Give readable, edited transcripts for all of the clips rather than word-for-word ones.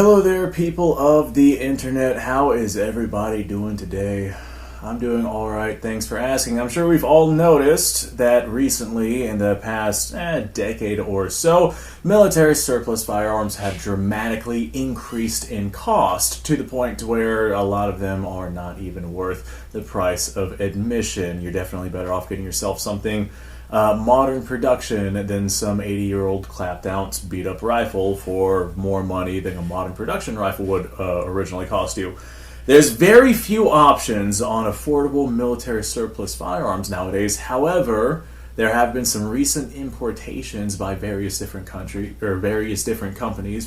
Hello there, people of the internet. How is everybody doing today? I'm doing alright, thanks for asking. I'm sure we've all noticed that recently, in the past decade or so, military surplus firearms have dramatically increased in cost to the point to where a lot of them are not even worth the price of admission. You're definitely better off getting yourself something modern production than some 80-year-old clapped ounce beat up rifle for more money than a modern production rifle would originally cost you. There's very few options on affordable military surplus firearms nowadays. However, there have been some recent importations by various different companies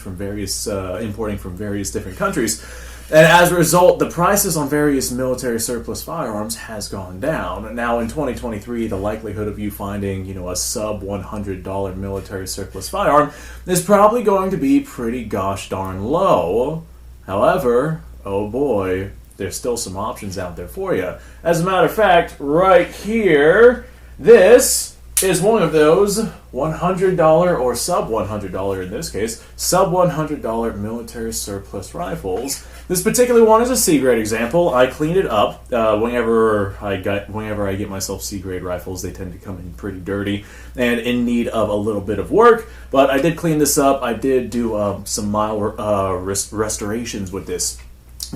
from importing from various different countries. And as a result, the prices on various military surplus firearms has gone down. Now, in 2023, the likelihood of you finding, a sub $100 military surplus firearm is probably going to be pretty gosh darn low. However, oh boy, there's still some options out there for you. As a matter of fact, right here, this is one of those $100 or sub $100 in this case, sub $100 military surplus rifles. This particular one is a C-grade example. I cleaned it up. Whenever I get myself C-grade rifles, they tend to come in pretty dirty and in need of a little bit of work. But I did clean this up. I did do some mild restorations with this.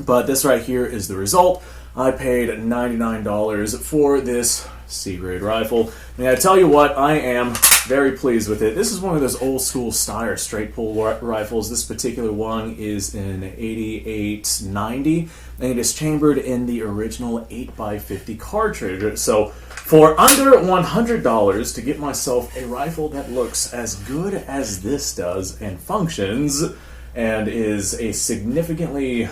But this right here is the result. I paid $99 for this C-grade rifle. And I tell you what, I am very pleased with it. This is one of those old school Steyr straight pull rifles. This particular one is an 8890, and it is chambered in the original 8x50 cartridge. So for under $100 to get myself a rifle that looks as good as this does and functions and is a significantly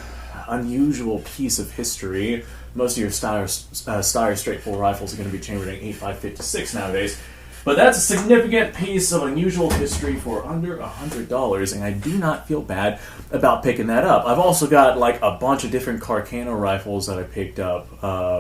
unusual piece of history. Most of your Steyr straight pull rifles are going to be chambered in 8x56 nowadays. But that's a significant piece of unusual history for under $100, and I do not feel bad about picking that up. I've also got like a bunch of different Carcano rifles that I picked up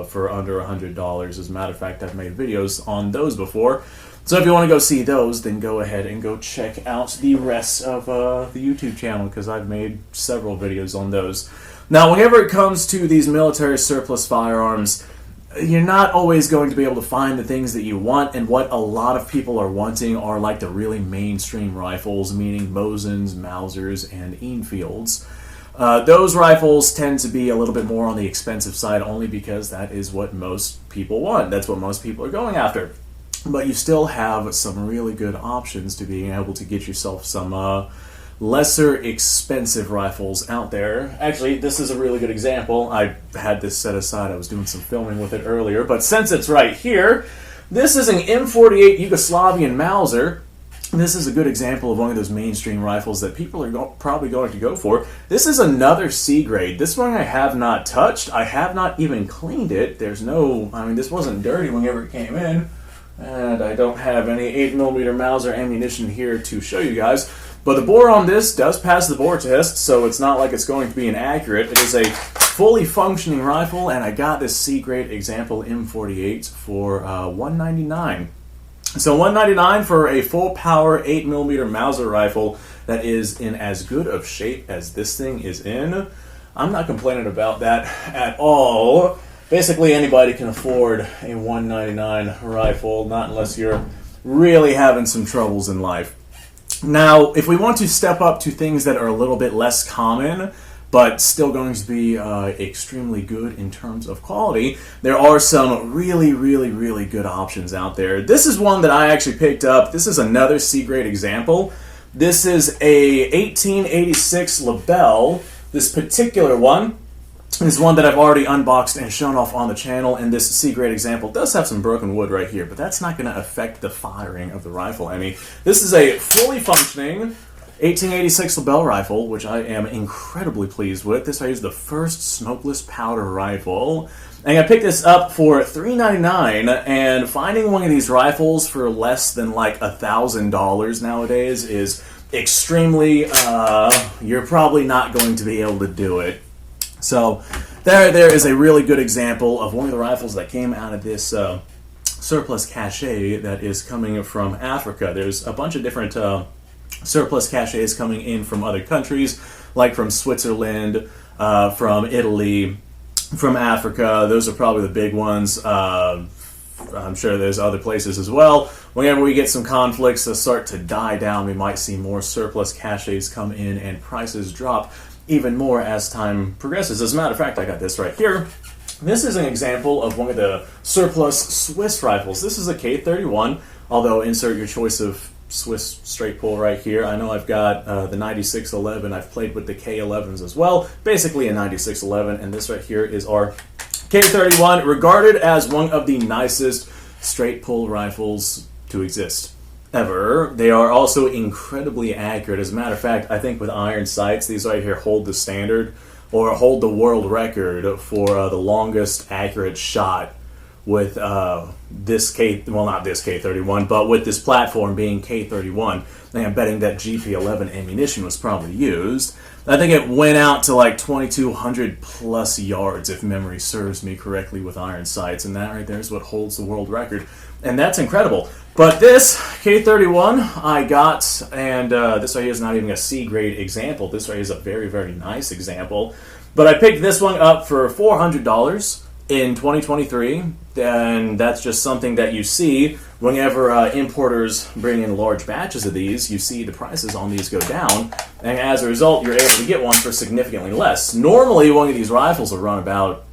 for under $100. As a matter of fact, I've made videos on those before. So if you want to go see those, then go ahead and go check out the rest of the YouTube channel, because I've made several videos on those. Now, whenever it comes to these military surplus firearms, you're not always going to be able to find the things that you want, and what a lot of people are wanting are like the really mainstream rifles, meaning Mosins, Mausers, and Enfields. Those rifles tend to be a little bit more on the expensive side only because that is what most people want. That's what most people are going after. But you still have some really good options to being able to get yourself some lesser expensive rifles out there. Actually, this is a really good example. I had this set aside. I was doing some filming with it earlier, but since it's right here, this is an M48 Yugoslavian Mauser. This is a good example of one of those mainstream rifles that people are probably going to go for. This is another C-grade. This one I have not touched. I have not even cleaned it. This wasn't dirty whenever it came in. And I don't have any 8mm Mauser ammunition here to show you guys. But the bore on this does pass the bore test, so it's not like it's going to be inaccurate. It is a fully functioning rifle, and I got this C-grade example M48 for $199. So $199 for a full-power 8mm Mauser rifle that is in as good of shape as this thing is in. I'm not complaining about that at all. Basically, anybody can afford a $199 rifle, not unless you're really having some troubles in life. Now, if we want to step up to things that are a little bit less common, but still going to be extremely good in terms of quality, there are some really, really, really good options out there. This is one that I actually picked up. This is another C-grade example. This is a 1886 Lebel. This particular one is one that I've already unboxed and shown off on the channel, and this C-grade example does have some broken wood right here, but that's not going to affect the firing of the rifle any. This is a fully functioning 1886 Lebel rifle, which I am incredibly pleased with. This is the first smokeless powder rifle, and I picked this up for $399, and finding one of these rifles for less than like $1,000 nowadays is extremely, you're probably not going to be able to do it. So there is a really good example of one of the rifles that came out of this surplus cache that is coming from Africa. There's a bunch of different surplus caches coming in from other countries, like from Switzerland, from Italy, from Africa. Those are probably the big ones. I'm sure there's other places as well. Whenever we get some conflicts that start to die down, we might see more surplus caches come in and prices drop even more as time progresses. As a matter of fact, I got this right here. This is an example of one of the surplus Swiss rifles. This is a K31, although insert your choice of Swiss straight pull right here. I know I've got the 9611. I've played with the K11s as well. Basically a 9611, and this right here is our K31, regarded as one of the nicest straight pull rifles to exist ever. They are also incredibly accurate. As a matter of fact, I think with iron sights, these right here hold the standard or hold the world record for the longest accurate shot with this not this K31, but with this platform being K31. And I'm betting that GP11 ammunition was probably used. I think it went out to like 2,200 plus yards, if memory serves me correctly, with iron sights, and that right there is what holds the world record. And that's incredible. But this K31 I got, and this right here is not even a C-grade example. This right here is a very, very nice example. But I picked this one up for $400 in 2023, and that's just something that you see whenever importers bring in large batches of these. You see the prices on these go down, and as a result, you're able to get one for significantly less. Normally, one of these rifles will run about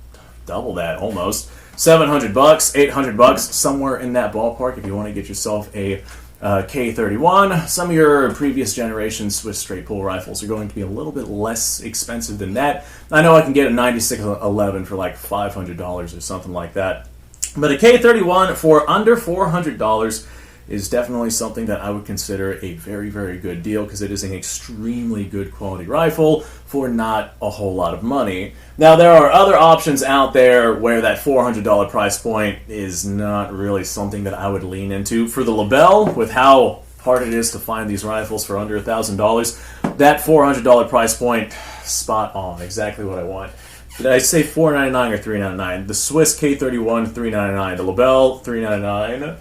double that, almost $700, $800, somewhere in that ballpark. If you want to get yourself a K31, some of your previous generation Swiss straight pull rifles are going to be a little bit less expensive than that. I know I can get a 9611 for like $500 or something like that. But a K31 for under $400 is definitely something that I would consider a very, very good deal, because it is an extremely good quality rifle for not a whole lot of money. Now, there are other options out there where that $400 price point is not really something that I would lean into. For the Lebel, with how hard it is to find these rifles for under $1,000, that $400 price point, spot on, exactly what I want. Did I say $499 or $399? The Swiss K31, $399. The Lebel, $399.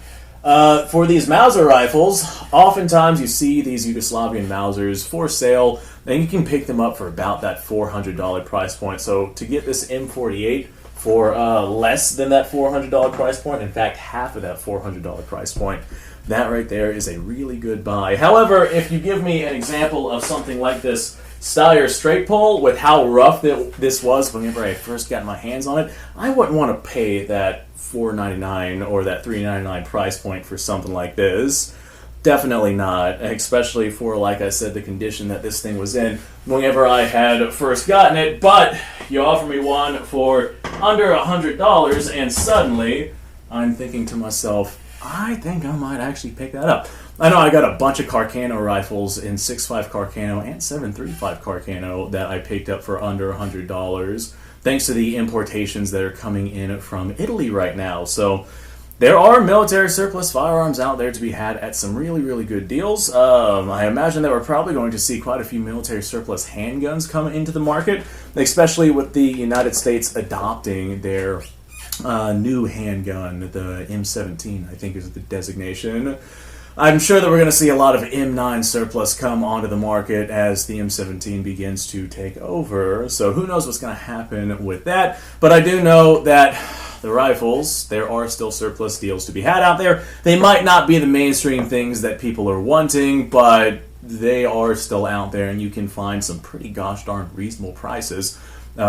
For these Mauser rifles, oftentimes you see these Yugoslavian Mausers for sale, and you can pick them up for about that $400 price point. So to get this M48 for less than that $400 price point, in fact, half of that $400 price point, that right there is a really good buy. However, if you give me an example of something like this Steyr straight pull, with how rough this was whenever I first got my hands on it, I wouldn't want to pay that $499 or that $399 price point for something like this. Definitely not, especially for, like I said, the condition that this thing was in whenever I had first gotten it. But you offer me one for under $100, and suddenly I'm thinking to myself, I think I might actually pick that up. I know I got a bunch of Carcano rifles in 6.5 Carcano and 7.35 Carcano that I picked up for under $100, thanks to the importations that are coming in from Italy right now. So there are military surplus firearms out there to be had at some really, really good deals. I imagine that we're probably going to see quite a few military surplus handguns come into the market, especially with the United States adopting their new handgun, the M17, I think is the designation. I'm sure that we're going to see a lot of M9 surplus come onto the market as the M17 begins to take over. So who knows what's going to happen with that. But I do know that the rifles, there are still surplus deals to be had out there. They might not be the mainstream things that people are wanting, but they are still out there, and you can find some pretty gosh darn reasonable prices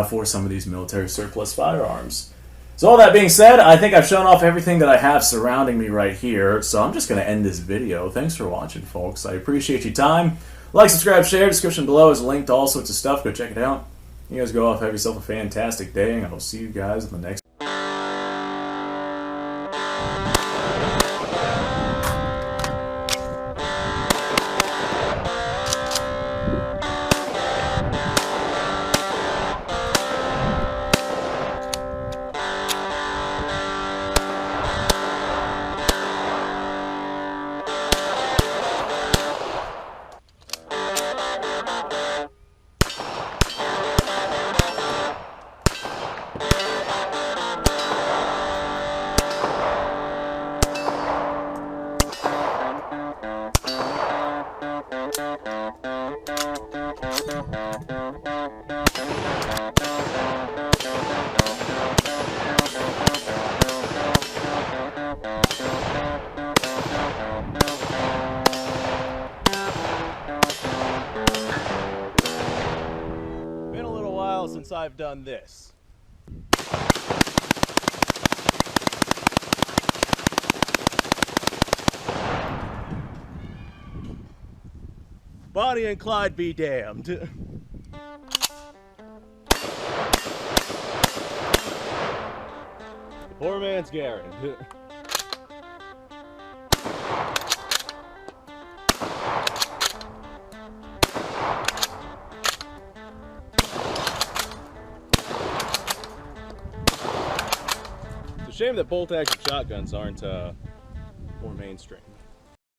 for some of these military surplus firearms. So all that being said, I think I've shown off everything that I have surrounding me right here, so I'm just going to end this video. Thanks for watching, folks. I appreciate your time. Like, subscribe, share. Description below is a link to all sorts of stuff. Go check it out. You guys go off, have yourself a fantastic day, and I will see you guys in the next Been a little while since I've done this. Bonnie and Clyde be damned. Poor man's Garen. It's a shame that bolt-action shotguns aren't more mainstream.